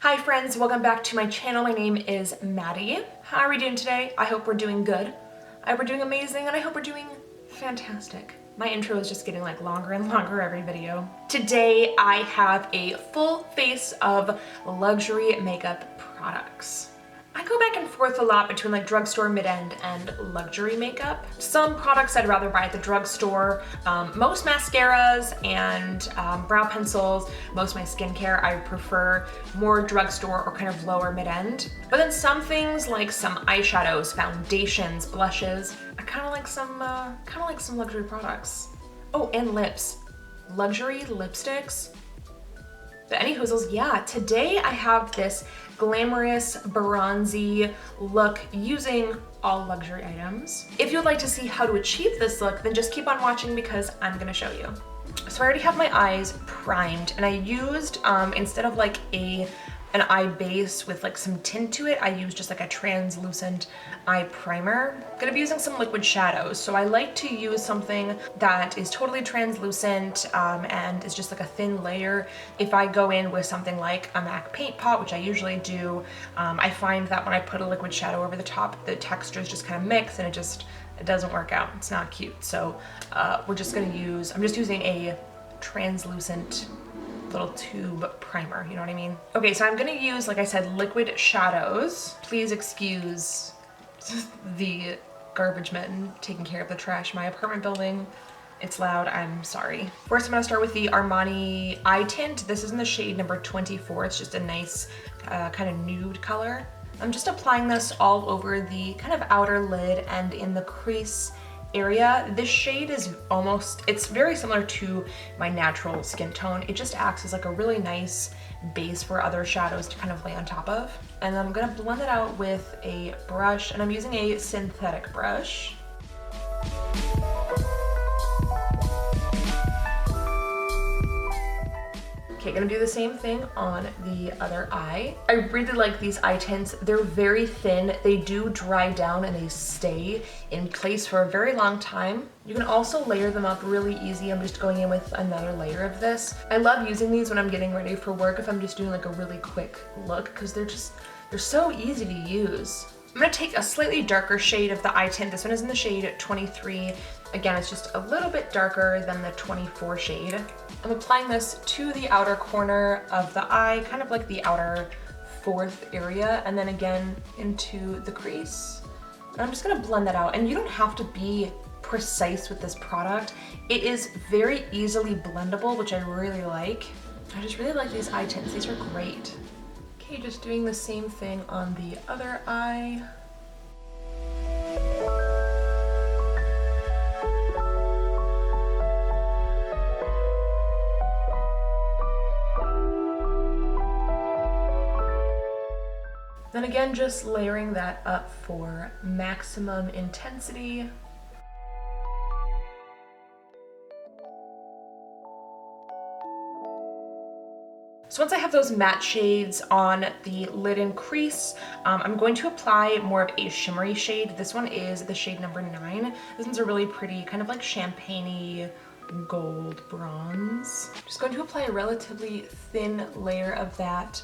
Hi friends, welcome back to my channel. My name is Maddie. How are we doing today? I hope we're doing good. I hope we're doing amazing, and I hope we're doing fantastic. My intro is just getting like longer and longer every video. Today I have a full face of luxury makeup products. I go back and forth a lot between like drugstore mid-end and luxury makeup. Some products I'd rather buy at the drugstore. Most mascaras and brow pencils, most of my skincare, I prefer more drugstore or kind of lower mid-end. But then some things like some eyeshadows, foundations, blushes, I kind of like some luxury products. Oh, and lips, luxury lipsticks. But any hoozles, yeah, today I have this glamorous, bronzy look using all luxury items. If you'd like to see how to achieve this look, then just keep on watching because I'm gonna show you. So I already have my eyes primed, and I used, instead of like an eye base with like some tint to it, I used just like a translucent eye primer. I'm gonna be using some liquid shadows, so I like to use something that is totally translucent and is just like a thin layer. If I go in with something like a MAC paint pot, which I usually do, I find that when I put a liquid shadow over the top, the textures just kind of mix and it doesn't work out. It's not cute. So I'm just using a translucent little tube primer, you know what I mean? Okay, so I'm gonna use, like I said, liquid shadows. Please excuse the garbage men taking care of the trash in my apartment building. It's loud, I'm sorry. First, I'm gonna start with the Armani Eye Tint. This is in the shade number 24. It's just a nice kind of nude color. I'm just applying this all over the kind of outer lid and in the crease area. This shade is it's very similar to my natural skin tone. It just acts as like a really nice base for other shadows to kind of lay on top of. And then I'm gonna blend it out with a brush, and I'm using a synthetic brush. Okay, gonna do the same thing on the other eye. I really like these eye tints. They're very thin. They do dry down and they stay in place for a very long time. You can also layer them up really easy. I'm just going in with another layer of this. I love using these when I'm getting ready for work if I'm just doing like a really quick look, because they're so easy to use. I'm gonna take a slightly darker shade of the eye tint. This one is in the shade 23. Again, it's just a little bit darker than the 24 shade. I'm applying this to the outer corner of the eye, kind of like the outer fourth area, and then again into the crease. And I'm just gonna blend that out. And you don't have to be precise with this product. It is very easily blendable, which I really like. I just really like these eye tints. These are great. Okay, just doing the same thing on the other eye. Then again, just layering that up for maximum intensity. So once I have those matte shades on the lid and crease, I'm going to apply more of a shimmery shade. This one is the shade number 9. This one's a really pretty, kind of like champagne-y gold bronze. Just going to apply a relatively thin layer of that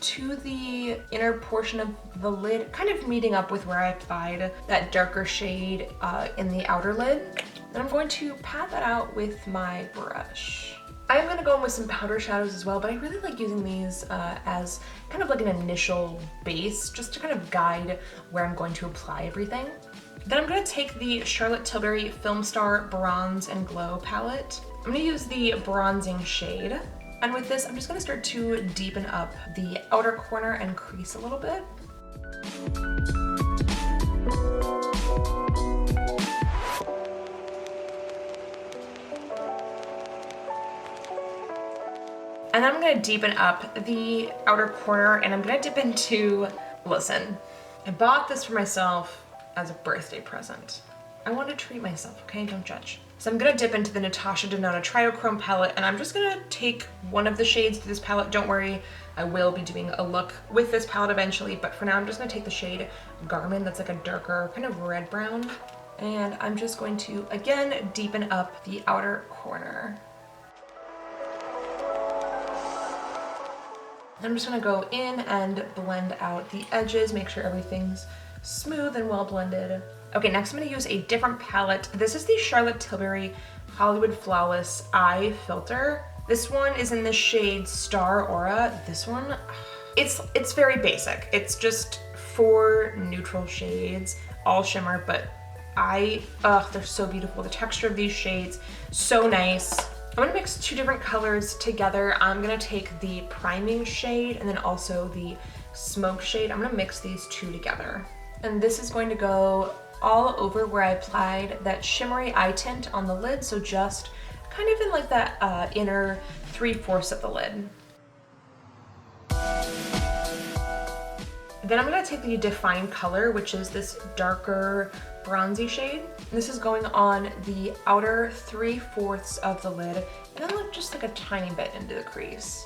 to the inner portion of the lid, kind of meeting up with where I applied that darker shade in the outer lid. And I'm going to pat that out with my brush. I'm gonna go in with some powder shadows as well, but I really like using these as kind of like an initial base, just to kind of guide where I'm going to apply everything. Then I'm gonna take the Charlotte Tilbury Filmstar Bronze and Glow palette. I'm gonna use the bronzing shade. And with this, I'm just gonna start to deepen up the outer corner and crease a little bit. And then I'm gonna deepen up the outer corner, and I'm gonna dip into, listen, I bought this for myself as a birthday present. I want to treat myself, okay? Don't judge. So I'm gonna dip into the Natasha Denona Triochrome palette, and I'm just gonna take one of the shades to this palette. Don't worry, I will be doing a look with this palette eventually, but for now I'm just gonna take the shade Garmon, that's like a darker kind of red brown, and I'm just going to, again, deepen up the outer corner. I'm just gonna go in and blend out the edges, make sure everything's smooth and well blended. Okay, next I'm gonna use a different palette. This is the Charlotte Tilbury Hollywood Flawless Eye Filter. This one is in the shade Star Aura. This one, it's very basic. It's just 4 neutral shades, all shimmer, but they're so beautiful. The texture of these shades, so nice. I'm gonna mix 2 different colors together. I'm gonna take the priming shade and then also the smoke shade. I'm gonna mix these 2 together. And this is going to go all over where I applied that shimmery eye tint on the lid, so just kind of in like that inner 3/4 of the lid. Then I'm gonna take the Define color, which is this darker bronzy shade. This is going on the outer 3/4 of the lid, and then just like a tiny bit into the crease.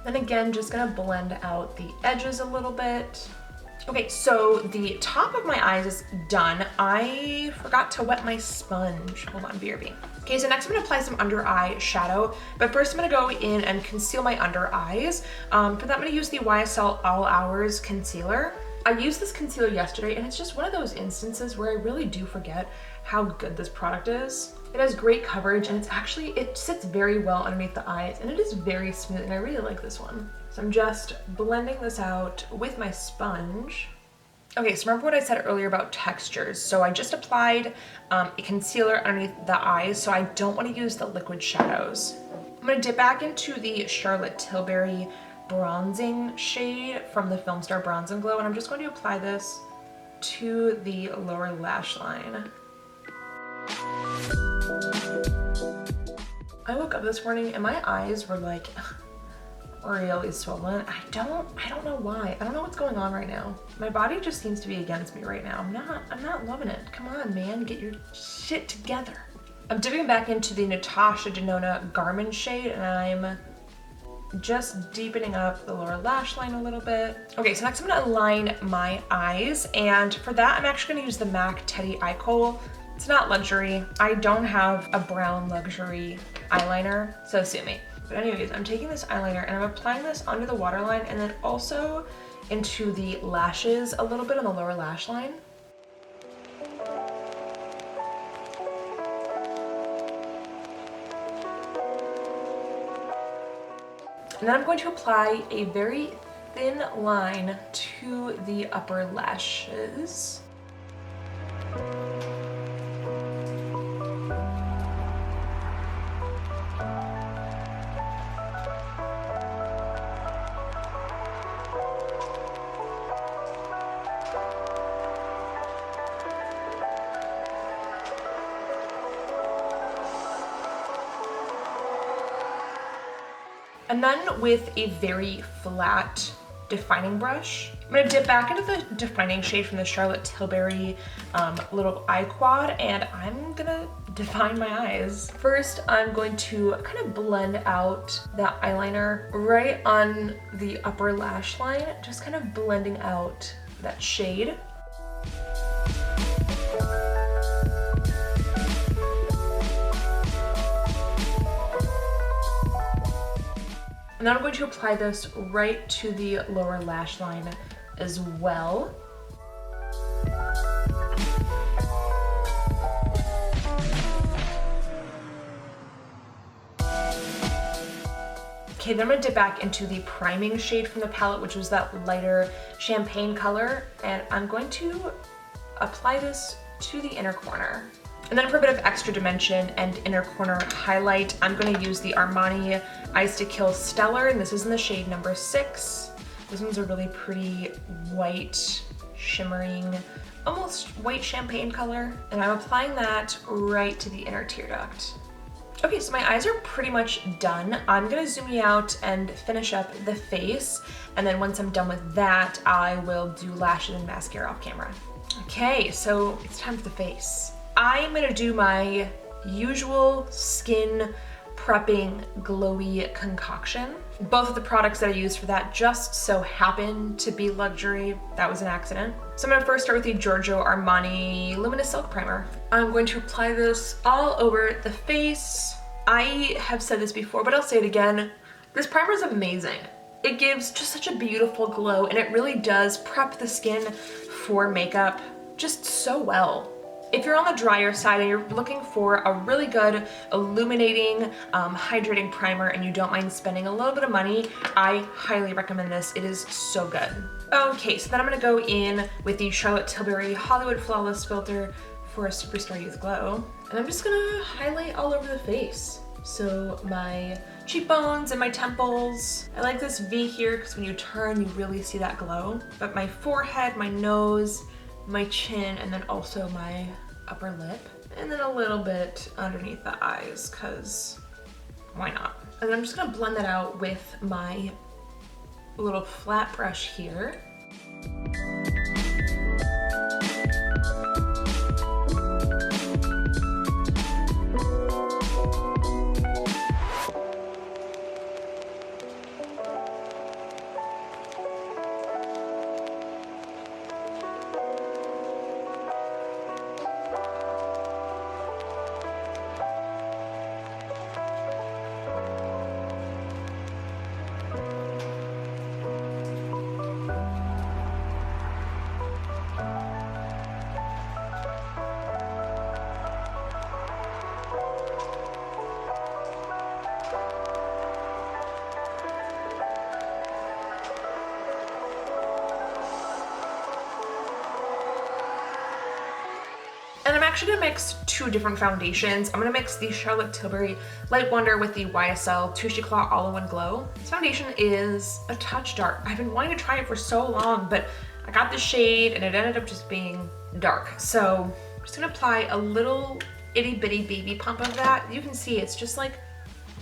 Then again, just gonna blend out the edges a little bit. Okay, so the top of my eyes is done. I forgot to wet my sponge. Hold on, BRB. Okay, so next I'm gonna apply some under eye shadow, but first I'm gonna go in and conceal my under eyes. For that, I'm gonna use the YSL All Hours Concealer. I used this concealer yesterday, and it's just one of those instances where I really do forget how good this product is. It has great coverage, and it sits very well underneath the eyes, and it is very smooth, and I really like this one. So I'm just blending this out with my sponge. Okay, so remember what I said earlier about textures. So I just applied a concealer underneath the eyes, so I don't want to use the liquid shadows. I'm gonna dip back into the Charlotte Tilbury bronzing shade from the Filmstar Bronze and Glow, and I'm just going to apply this to the lower lash line. I woke up this morning and my eyes were like really swollen. I don't know why. I don't know what's going on right now. My body just seems to be against me right now. I'm not loving it. Come on, man, get your shit together. I'm dipping back into the Natasha Denona Garmon shade, and I'm just deepening up the lower lash line a little bit. Okay, so next I'm gonna align my eyes, and for that I'm actually gonna use the MAC Teddy Eye Kohl. It's not luxury. I don't have a brown luxury eyeliner, so sue me. But anyways, I'm taking this eyeliner and I'm applying this under the waterline and then also into the lashes a little bit on the lower lash line. And then I'm going to apply a very thin line to the upper lashes. And then with a very flat defining brush, I'm gonna dip back into the defining shade from the Charlotte Tilbury little eye quad, and I'm gonna define my eyes. First, I'm going to kind of blend out that eyeliner right on the upper lash line, just kind of blending out that shade. And then I'm going to apply this right to the lower lash line as well. Okay, then I'm gonna dip back into the priming shade from the palette, which was that lighter champagne color, and I'm going to apply this to the inner corner. And then for a bit of extra dimension and inner corner highlight, I'm going to use the Armani Eyes to Kill Stellar, and this is in the shade number 6. This one's a really pretty white, shimmering, almost white champagne color, and I'm applying that right to the inner tear duct. Okay, so my eyes are pretty much done. I'm gonna zoom you out and finish up the face, and then once I'm done with that, I will do lashes and mascara off camera. Okay, so it's time for the face. I'm gonna do my usual skin prepping glowy concoction. Both of the products that I used for that just so happen to be luxury. That was an accident. So I'm gonna first start with the Giorgio Armani Luminous Silk Primer. I'm going to apply this all over the face. I have said this before, but I'll say it again. This primer is amazing. It gives just such a beautiful glow, and it really does prep the skin for makeup just so well. If you're on the drier side and you're looking for a really good illuminating, hydrating primer and you don't mind spending a little bit of money, I highly recommend this. It is so good. Okay, so then I'm gonna go in with the Charlotte Tilbury Hollywood Flawless Filter for a Superstar Youth Glow. And I'm just gonna highlight all over the face. So my cheekbones and my temples. I like this V here because when you turn, you really see that glow. But my forehead, my nose, my chin, and then also my upper lip, and then a little bit underneath the eyes, because why not? And then I'm just gonna blend that out with my little flat brush here. And I'm actually gonna mix two different foundations. I'm gonna mix the Charlotte Tilbury Light Wonder with the YSL Touche Eclat All-in-One Glow. This foundation is a touch dark. I've been wanting to try it for so long, but I got the shade and it ended up just being dark. So I'm just gonna apply a little itty bitty baby pump of that. You can see it's just like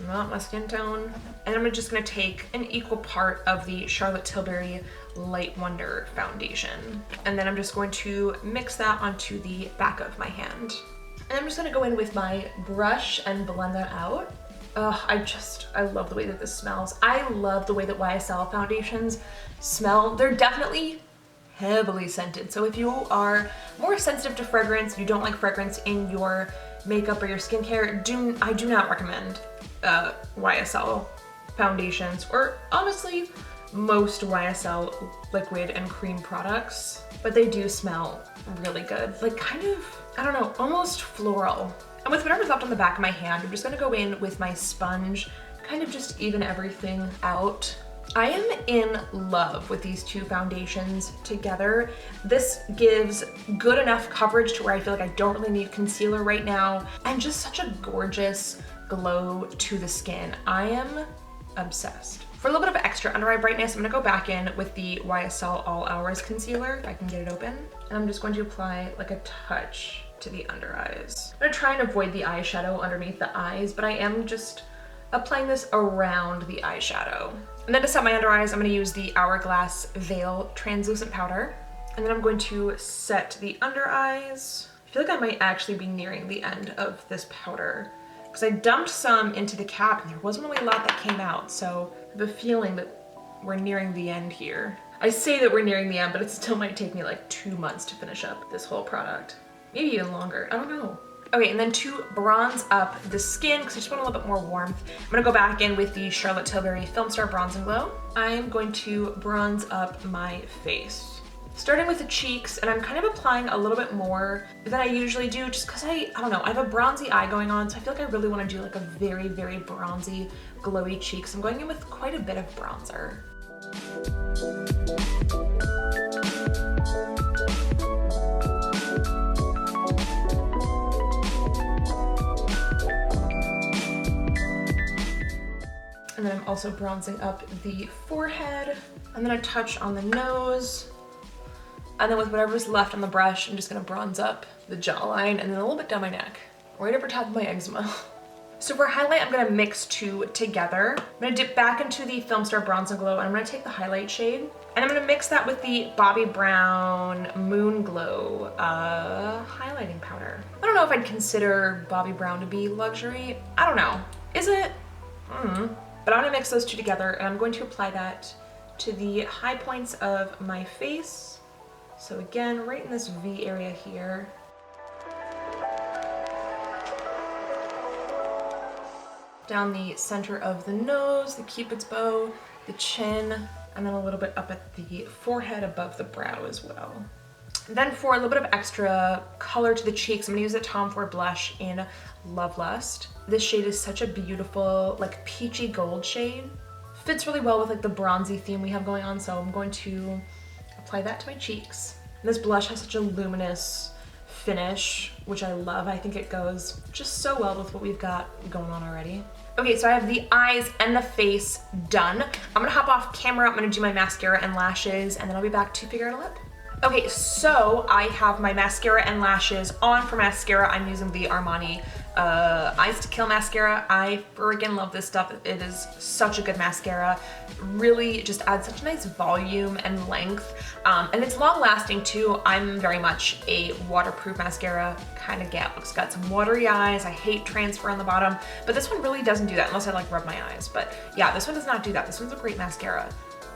not my skin tone. And I'm just gonna take an equal part of the Charlotte Tilbury Light Wonder foundation. And then I'm just going to mix that onto the back of my hand. And I'm just gonna go in with my brush and blend that out. I love the way that this smells. I love the way that YSL foundations smell. They're definitely heavily scented. So if you are more sensitive to fragrance, you don't like fragrance in your makeup or your skincare, I do not recommend YSL foundations, or honestly most YSL liquid and cream products, but they do smell really good. Like kind of, I don't know, almost floral. And with whatever's left on the back of my hand, I'm just gonna go in with my sponge, kind of just even everything out. I am in love with these two foundations together. This gives good enough coverage to where I feel like I don't really need concealer right now, and just such a gorgeous glow to the skin. I am obsessed. For a little bit of extra under eye brightness, I'm gonna go back in with the YSL All Hours Concealer, if I can get it open. And I'm just going to apply like a touch to the under eyes. I'm gonna try and avoid the eyeshadow underneath the eyes, but I am just applying this around the eyeshadow. And then to set my under eyes, I'm gonna use the Hourglass Veil Translucent Powder. And then I'm going to set the under eyes. I feel like I might actually be nearing the end of this powder, because I dumped some into the cap and there wasn't really a lot that came out. So I have a feeling that we're nearing the end here. I say that we're nearing the end, but it still might take me like 2 months to finish up this whole product. Maybe even longer, I don't know. Okay, and then to bronze up the skin, because I just want a little bit more warmth, I'm gonna go back in with the Charlotte Tilbury Filmstar Bronze and Glow. I'm going to bronze up my face. Starting with the cheeks, and I'm kind of applying a little bit more than I usually do, just because I don't know, I have a bronzy eye going on, so I feel like I really want to do like a very, very bronzy, glowy cheeks. I'm going in with quite a bit of bronzer. And then I'm also bronzing up the forehead, and then a touch on the nose. And then with whatever's left on the brush, I'm just gonna bronze up the jawline and then a little bit down my neck, right over top of my eczema. So for highlight, I'm gonna mix two together. I'm gonna dip back into the Filmstar Bronze and Glow, and I'm gonna take the highlight shade, and I'm gonna mix that with the Bobbi Brown Moon Glow highlighting powder. I don't know if I'd consider Bobbi Brown to be luxury. I don't know. Is it? But I'm gonna mix those two together and I'm going to apply that to the high points of my face. So again, right in this V area here. Down the center of the nose, the cupid's bow, the chin, and then a little bit up at the forehead above the brow as well. Then for a little bit of extra color to the cheeks, I'm gonna use the Tom Ford blush in Love Lust. This shade is such a beautiful, like peachy gold shade. Fits really well with like the bronzy theme we have going on, so I'm going to apply that to my cheeks. And this blush has such a luminous finish, which I love. I think it goes just so well with what we've got going on already. Okay, so I have the eyes and the face done. I'm gonna hop off camera, I'm gonna do my mascara and lashes, and then I'll be back to figure out a lip. Okay, so I have my mascara and lashes on. For mascara, I'm using the Armani Eyes to Kill mascara. I friggin' love this stuff. It is such a good mascara. Really just adds such a nice volume and length. And it's long lasting too. I'm very much a waterproof mascara kind of gal. It's got some watery eyes. I hate transfer on the bottom, but this one really doesn't do that unless I like rub my eyes. But yeah, this one does not do that. This one's a great mascara.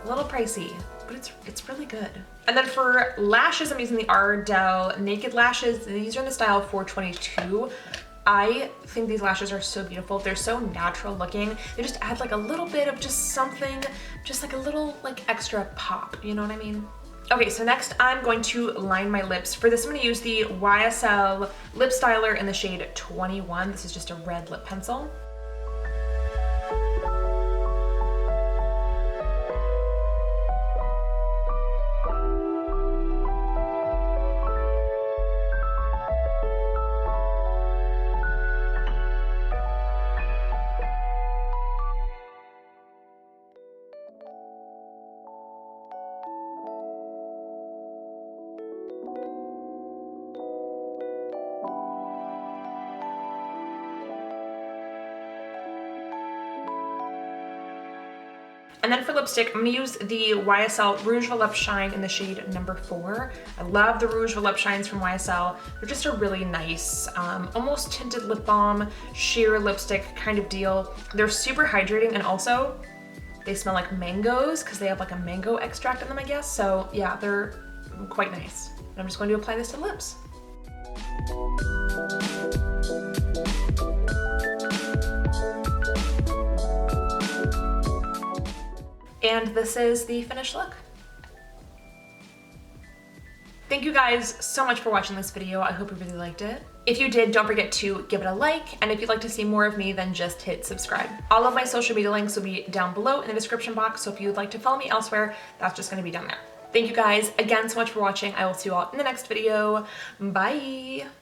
A little pricey, but it's really good. And then for lashes, I'm using the Ardell Naked Lashes. These are in the style 422. I think these lashes are so beautiful. They're so natural looking. They just add like a little bit of just something, just like a little like extra pop, you know what I mean? Okay, so next I'm going to line my lips. For this, I'm gonna use the YSL Lip Styler in the shade 21. This is just a red lip pencil. And then for lipstick, I'm gonna use the YSL Rouge Volupte Shine in the shade number 4. I love the Rouge Volupte Shines from YSL. They're just a really nice, almost tinted lip balm, sheer lipstick kind of deal. They're super hydrating, and also they smell like mangoes because they have like a mango extract in them, I guess. So yeah, they're quite nice. And I'm just going to apply this to the lips. And this is the finished look. Thank you guys so much for watching this video. I hope you really liked it. If you did, don't forget to give it a like, and if you'd like to see more of me, then just hit subscribe. All of my social media links will be down below in the description box, so if you would like to follow me elsewhere, that's just gonna be down there. Thank you guys again so much for watching. I will see you all in the next video. Bye!